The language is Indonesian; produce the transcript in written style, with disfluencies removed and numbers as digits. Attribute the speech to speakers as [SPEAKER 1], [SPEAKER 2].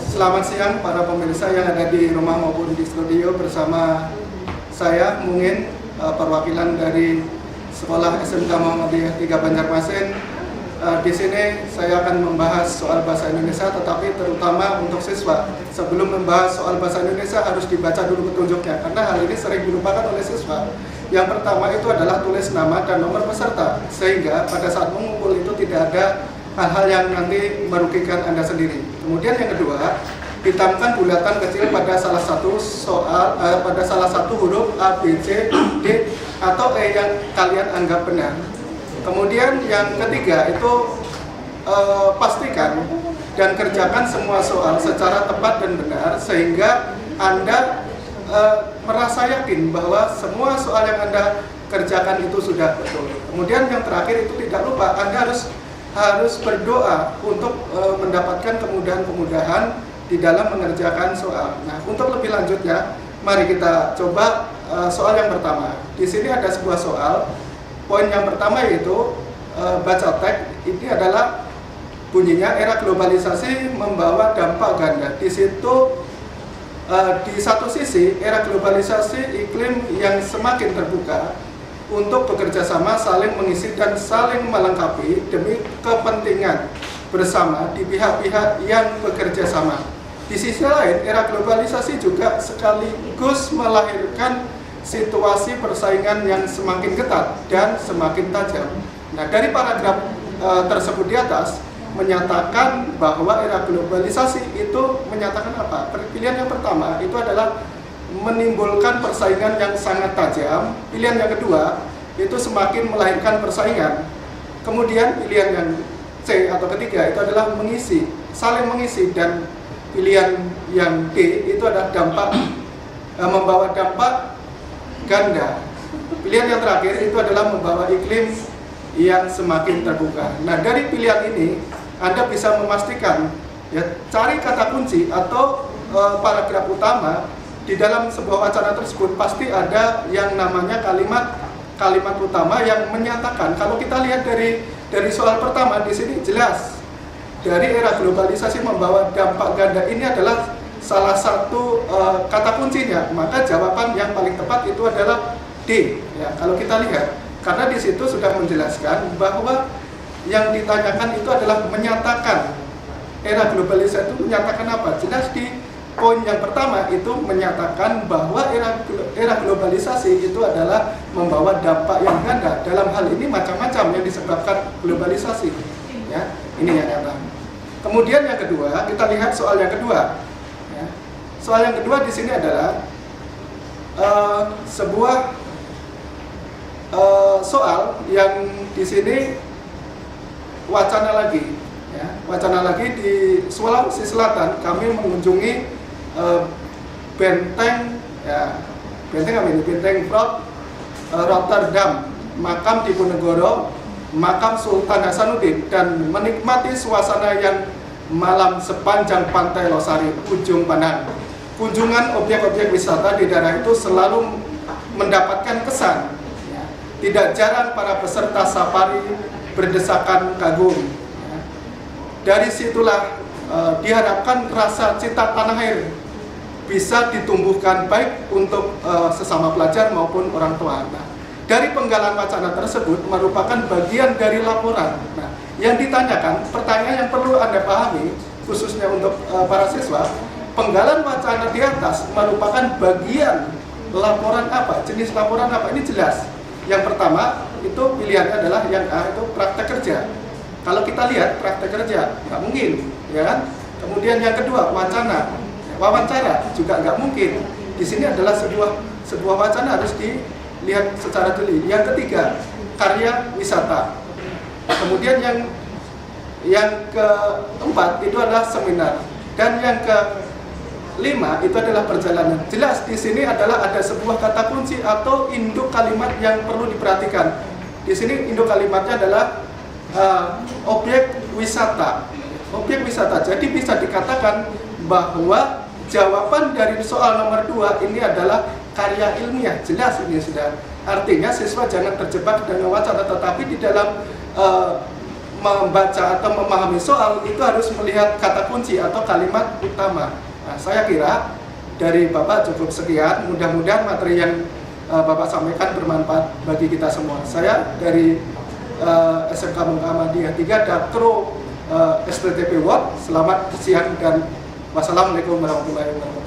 [SPEAKER 1] Selamat siang para pemirsa yang ada di rumah maupun di studio bersama saya Mungin, perwakilan dari Sekolah SMK Muhammadiyah 3 Banjarmasin. Di sini saya akan membahas soal bahasa Indonesia, tetapi terutama untuk siswa. Sebelum membahas soal bahasa Indonesia harus dibaca dulu petunjuknya, karena hal ini sering dilupakan oleh siswa. Yang pertama itu adalah tulis nama dan nomor peserta, sehingga pada saat mengumpul itu tidak ada hal-hal yang nanti merugikan Anda sendiri. Kemudian yang kedua, hitamkan bulatan kecil pada salah satu soal, pada salah satu huruf A, B, C, D, atau E yang kalian anggap benar. Kemudian yang ketiga itu pastikan dan kerjakan semua soal secara tepat dan benar, sehingga Anda merasa yakin bahwa semua soal yang Anda kerjakan itu sudah betul. Kemudian yang terakhir itu tidak lupa, Anda harus berdoa untuk mendapatkan kemudahan-kemudahan di dalam mengerjakan soal. Nah, untuk lebih lanjutnya, mari kita coba soal yang pertama. Di sini ada sebuah soal. Poin yang pertama yaitu baca teks. Ini adalah bunyinya, era globalisasi membawa dampak ganda. Di situ di satu sisi, era globalisasi iklim yang semakin terbuka untuk bekerja sama, saling mengisi dan saling melengkapi demi kepentingan bersama di pihak-pihak yang bekerja sama. Di sisi lain, era globalisasi juga sekaligus melahirkan situasi persaingan yang semakin ketat dan semakin tajam. Nah, dari paragraf tersebut di atas menyatakan bahwa era globalisasi itu menyatakan apa? Pilihan yang pertama itu adalah menimbulkan persaingan yang sangat tajam. Pilihan yang kedua itu semakin melahirkan persaingan. Kemudian pilihan yang C atau ketiga itu adalah mengisi, saling mengisi, dan pilihan yang D itu adalah dampak, membawa dampak ganda. Pilihan yang terakhir itu adalah membawa iklim yang semakin terbuka. Nah, dari pilihan ini Anda bisa memastikan, ya, cari kata kunci atau paragraf utama. Di dalam sebuah wacana tersebut pasti ada yang namanya kalimat utama yang menyatakan. Kalau kita lihat dari soal pertama di sini jelas, dari era globalisasi membawa dampak ganda ini adalah salah satu kata kuncinya. Maka jawaban yang paling tepat itu adalah D. Ya, kalau kita lihat, karena di situ sudah menjelaskan bahwa yang ditanyakan itu adalah menyatakan era globalisasi itu menyatakan apa? Jelas di poin yang pertama itu menyatakan bahwa era globalisasi itu adalah membawa dampak yang ganda. Dalam hal ini macam-macam yang disebabkan globalisasi. Ya, ini yang nyata. Kemudian yang kedua, kita lihat soal yang kedua. Ya. Soal yang kedua di sini adalah sebuah soal yang di sini wacana lagi. Ya, wacana lagi di Sulawesi Selatan. Kami mengunjungi benteng, ya, benteng apa ini? Benteng Fort Rotterdam, makam Diponegoro, makam Sultan Hasanuddin, dan menikmati suasana yang malam sepanjang pantai Losari, ujung Pandang. Kunjungan objek-objek wisata di daerah itu selalu mendapatkan kesan. Ya, tidak jarang para peserta safari berdesakan kagum. Ya. Dari situlah diharapkan rasa cinta tanah air bisa ditumbuhkan baik untuk sesama pelajar maupun orang tua. Nah, dari penggalan wacana tersebut merupakan bagian dari laporan. Nah, yang ditanyakan, pertanyaan yang perlu Anda pahami, khususnya untuk para siswa, penggalan wacana di atas merupakan bagian laporan apa, jenis laporan apa, ini jelas. Yang pertama, itu pilihannya adalah yang A, itu praktek kerja. Kalau kita lihat praktek kerja, nggak mungkin, ya kan? Kemudian yang kedua, wacana, wawancara juga nggak mungkin. Di sini adalah sebuah wacana harus dilihat secara jeli. Yang ketiga, karya wisata. Kemudian yang keempat itu adalah seminar, dan yang kelima itu adalah perjalanan. Jelas di sini adalah ada sebuah kata kunci atau induk kalimat yang perlu diperhatikan. Di sini induk kalimatnya adalah objek wisata. Objek wisata. Jadi bisa dikatakan bahwa jawaban dari soal nomor 2 ini adalah karya ilmiah. Jelas ini sudah. Artinya siswa jangan terjebak dengan wacana, tetapi di dalam membaca atau memahami soal itu harus melihat kata kunci atau kalimat utama. Nah, saya kira dari Bapak cukup sekian, mudah-mudahan materi yang Bapak sampaikan bermanfaat bagi kita semua. Saya dari SMK Muhammadiyah 3 Dakro STTP World. Selamat siang dan wassalamualaikum warahmatullahi wabarakatuh.